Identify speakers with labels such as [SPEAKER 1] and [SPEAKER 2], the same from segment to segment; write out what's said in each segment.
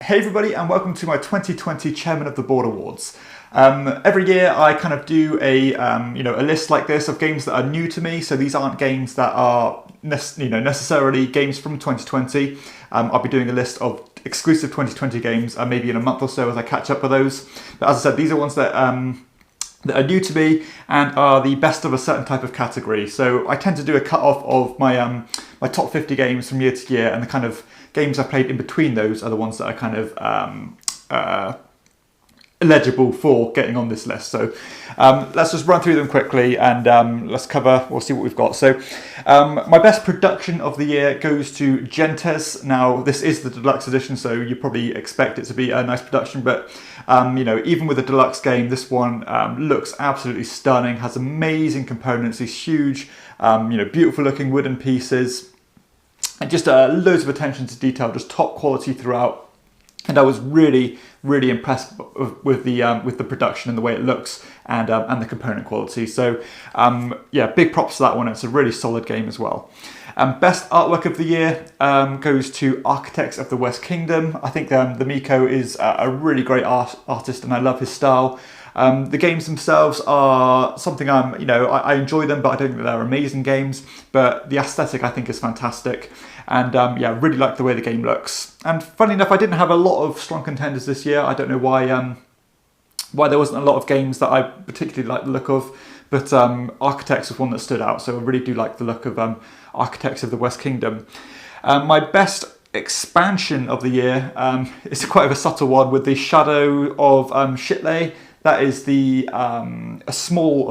[SPEAKER 1] Hey everybody, and welcome to my 2020 Chairman of the Board Awards. Every year I kind of do a list like this of games that are new to me. So these aren't games that are necessarily games from 2020. I'll be doing a list of exclusive 2020 games, maybe in a month or so as I catch up with those. But as I said, these are ones that are new to me and are the best of a certain type of category. So I tend to do a cut-off of my my top 50 games from year to year, and the kind of games I played in between those are the ones that are kind of eligible for getting on this list. So let's just run through them quickly and we'll see what we've got. So my best production of the year goes to Gentes. Now this is the deluxe edition, so you probably expect it to be a nice production, but even with a deluxe game, this one looks absolutely stunning, has amazing components, these huge beautiful looking wooden pieces, and just loads of attention to detail, just top quality throughout. And I was really impressed with the production and the way it looks and the component quality. So big props to that one. It's a really solid game as well. Best artwork of the year goes to Architects of the West Kingdom. I think the Miko is a really great artist, and I love his style. The games themselves are something I enjoy them, but I don't think they're amazing games. But the aesthetic I think is fantastic, and really like the way the game looks. And funny enough, I didn't have a lot of strong contenders this year. I don't know why there wasn't a lot of games that I particularly like the look of, but Architects was one that stood out. So I really do like the look of Architects of the West Kingdom. My best expansion of the year is quite of a subtle one, with the Shadow of Shitley. That is a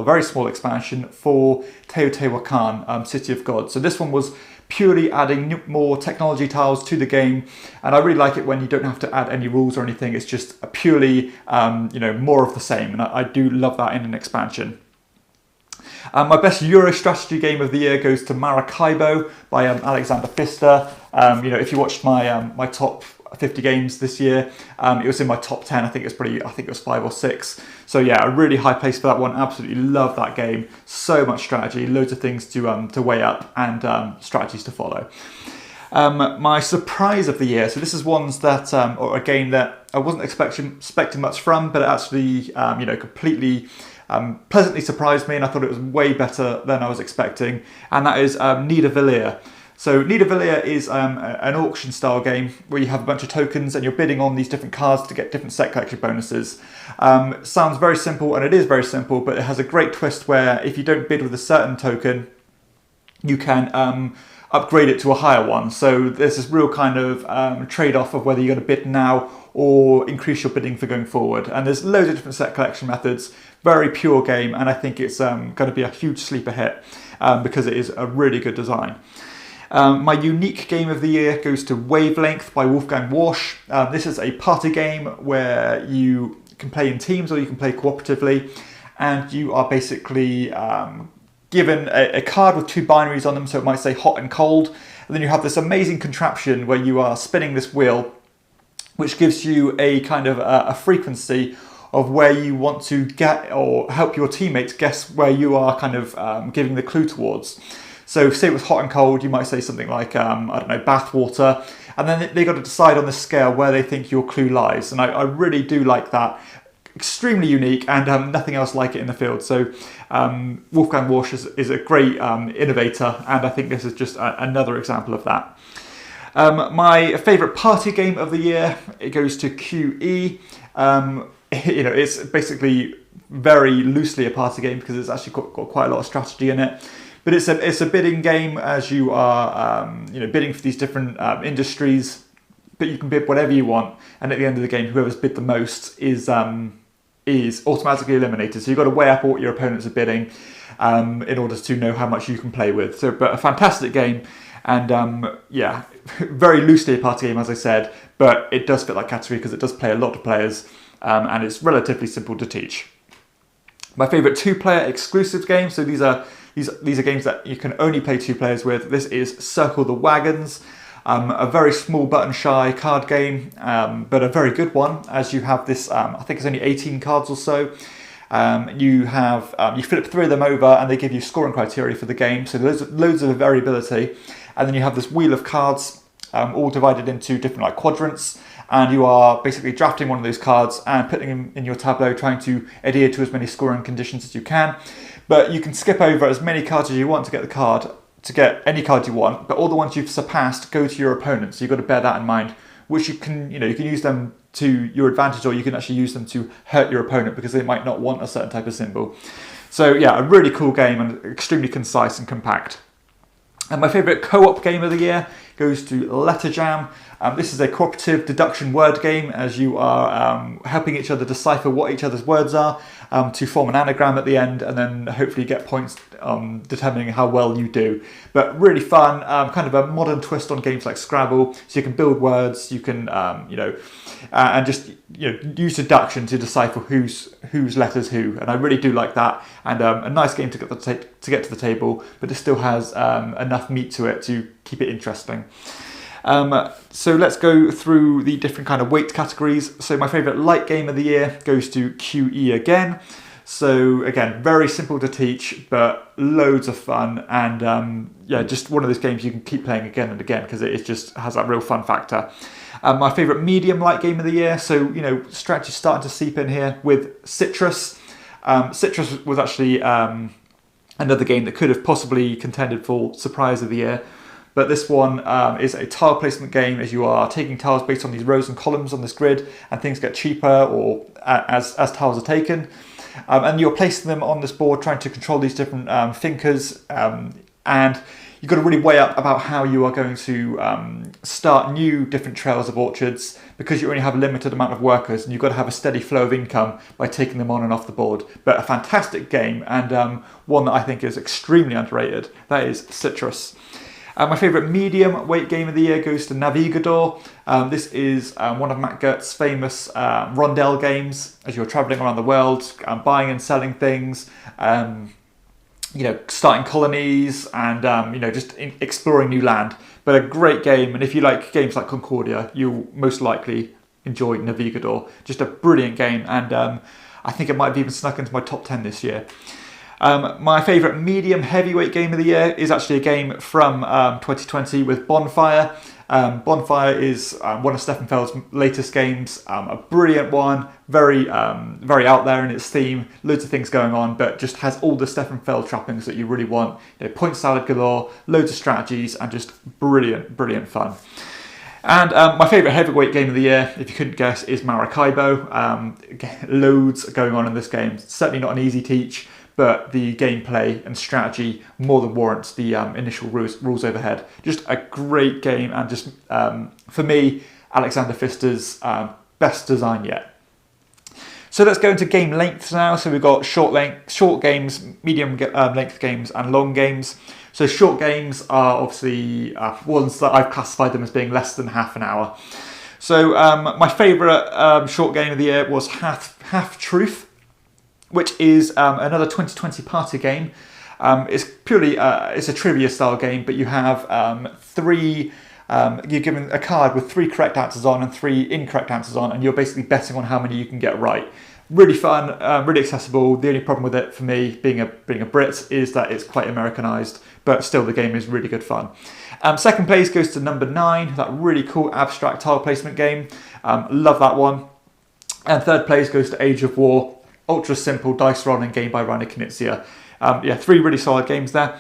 [SPEAKER 1] very small expansion for Teotihuacan, City of God. So this one was purely adding more technology tiles to the game, and I really like it when you don't have to add any rules or anything. It's just a purely more of the same, and I do love that in an expansion. My best Euro strategy game of the year goes to Maracaibo by Alexander Pfister. If you watched my top 50 games this year, it was in my top 10. I think it was 5 or 6. So yeah, a really high place for that one. Absolutely love that game. So much strategy, loads of things to weigh up, and strategies to follow. My surprise of the year. So this is ones that or a game that I wasn't expecting much from, but it actually completely pleasantly surprised me, and I thought it was way better than I was expecting. And that is Nidovilia. So Nidovilia is an auction style game where you have a bunch of tokens and you're bidding on these different cards to get different set collection bonuses. Sounds very simple, and it is very simple, but it has a great twist where if you don't bid with a certain token, you can upgrade it to a higher one. So there's this real kind of trade-off of whether you're going to bid now or increase your bidding for going forward. And there's loads of different set collection methods. Very pure game, and I think it's going to be a huge sleeper hit because it is a really good design. My unique game of the year goes to Wavelength by Wolfgang Warsch. This is a party game where you can play in teams or you can play cooperatively, and you are basically given a card with 2 binaries on them, so it might say hot and cold, and then you have this amazing contraption where you are spinning this wheel, which gives you a kind of a frequency of where you want to get or help your teammates guess where you are kind of giving the clue towards. So say it was hot and cold, you might say something like, bath water, and then they got to decide on the scale where they think your clue lies. And I really do like that. Extremely unique, and nothing else like it in the field. So Wolfgang Warsch is a great innovator, and I think this is just another example of that. My favourite party game of the year, it goes to QE. It's basically very loosely a party game because it's actually got quite a lot of strategy in it. But it's a bidding game as you are bidding for these different industries, but you can bid whatever you want, and at the end of the game, whoever's bid the most is automatically eliminated. So you've got to weigh up what your opponents are bidding in order to know how much you can play with. So, but a fantastic game, and very loosely a party game, as I said, but it does fit that category because it does play a lot of players, and it's relatively simple to teach. My favourite 2-player exclusive game. So these are games that you can only play 2 players with. This is Circle the Wagons, a very small button shy card game, but a very good one, as you have this, I think it's only 18 cards or so. You flip 3 of them over and they give you scoring criteria for the game, so there's loads of variability. And then you have this wheel of cards, all divided into different quadrants, and you are basically drafting one of those cards and putting them in your tableau, trying to adhere to as many scoring conditions as you can. But you can skip over as many cards as you want to get any card you want, but all the ones you've surpassed go to your opponent, so you've got to bear that in mind, which you can use them to your advantage, or you can actually use them to hurt your opponent because they might not want a certain type of symbol. So yeah, a really cool game and extremely concise and compact. And my favourite co-op game of the year goes to Letter Jam. This is a cooperative deduction word game, as you are helping each other decipher what each other's words are to form an anagram at the end, and then hopefully get points determining how well you do. But really fun, kind of a modern twist on games like Scrabble. So you can build words, you can and just use deduction to decipher whose letters who. And I really do like that. And a nice game to get to the table, but it still has enough meat to it to keep it interesting. So let's go through the different kind of weight categories. So my favourite light game of the year goes to QE again. So again, very simple to teach, but loads of fun, and just one of those games you can keep playing again and again because it just has that real fun factor. My favourite medium light game of the year, so strategy's starting to seep in here with Citrus. Citrus was actually another game that could have possibly contended for surprise of the year. But this one is a tile placement game, as you are taking tiles based on these rows and columns on this grid, and things get cheaper or as tiles are taken. And you're placing them on this board, trying to control these different thinkers, and you've got to really weigh up about how you are going to start new different trails of orchards, because you only have a limited amount of workers, and you've got to have a steady flow of income by taking them on and off the board. But a fantastic game, and one that I think is extremely underrated. That is Citrus. My favourite medium weight game of the year goes to Navigator. This is one of Matt Gert's famous rondel games, as you're travelling around the world, buying and selling things, starting colonies, and just exploring new land. But a great game, and if you like games like Concordia, you'll most likely enjoy Navigator. Just a brilliant game, and I think it might have even snuck into my top 10 this year. My favourite medium heavyweight game of the year is actually a game from 2020 with Bonfire. Bonfire is one of Stefan Feld's latest games, a brilliant one, very out there in its theme, loads of things going on, but just has all the Stefan Feld trappings that you really want. Point salad galore, loads of strategies, and just brilliant fun. And my favourite heavyweight game of the year, if you couldn't guess, is Maracaibo. Loads going on in this game. It's certainly not an easy teach, but the gameplay and strategy more than warrants the initial rules overhead. Just a great game, and just, for me, Alexander Pfister's best design yet. So let's go into game lengths now. So we've got short games, medium length games, and long games. So short games are obviously ones that I've classified them as being less than half an hour. So my favourite short game of the year was Half Truth, which is another 2020 party game. It's purely it's a trivia style game, but you have you're given a card with 3 correct answers on and 3 incorrect answers on, and you're basically betting on how many you can get right. Really fun, really accessible. The only problem with it for me, being a Brit, is that it's quite Americanized, but still the game is really good fun. Second place goes to number 9, that really cool abstract tile placement game. Love that one. And third place goes to Age of War. Ultra simple dice rolling game by Rainer Knizia. 3 really solid games there.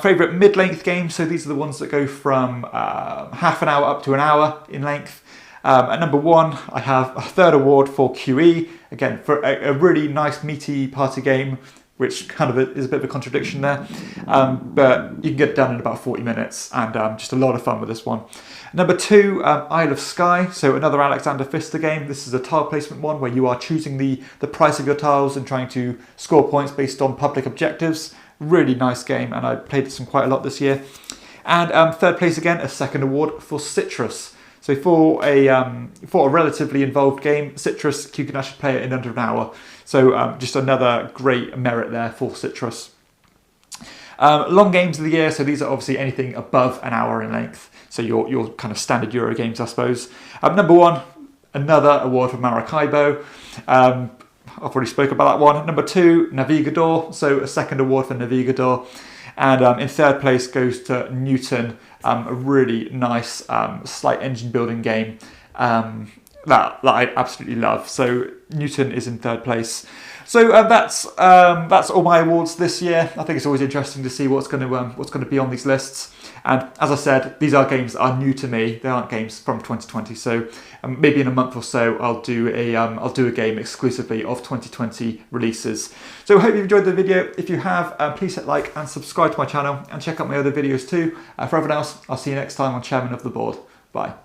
[SPEAKER 1] Favourite mid-length games, so these are the ones that go from half an hour up to an hour in length. At number 1, I have a third award for QE, again for a really nice meaty party game, which kind of is a bit of a contradiction there, but you can get it done in about 40 minutes, and just a lot of fun with this one. Number 2, Isle of Skye, so another Alexander Pfister game. This is a tile placement one where you are choosing the price of your tiles and trying to score points based on public objectives. Really nice game, and I played this one quite a lot this year. And third place again, a second award for Citrus. So for a relatively involved game, Citrus, you can actually play it in under an hour. So just another great merit there for Citrus. Long games of the year, so these are obviously anything above an hour in length. So your kind of standard Euro games, I suppose. Number 1, another award for Maracaibo. I've already spoke about that one. Number 2, Navigator, so a second award for Navigator. And in third place goes to Newton, a really nice slight engine building game. that I absolutely love. So Newton is in third place. So that's all my awards this year. I think it's always interesting to see what's going to be on these lists. And as I said, these are games that are new to me. They aren't games from 2020. So maybe in a month or so, I'll do a game exclusively of 2020 releases. So I hope you enjoyed the video. If you have, please hit like and subscribe to my channel and check out my other videos too. For everyone else, I'll see you next time on Chairman of the Board. Bye.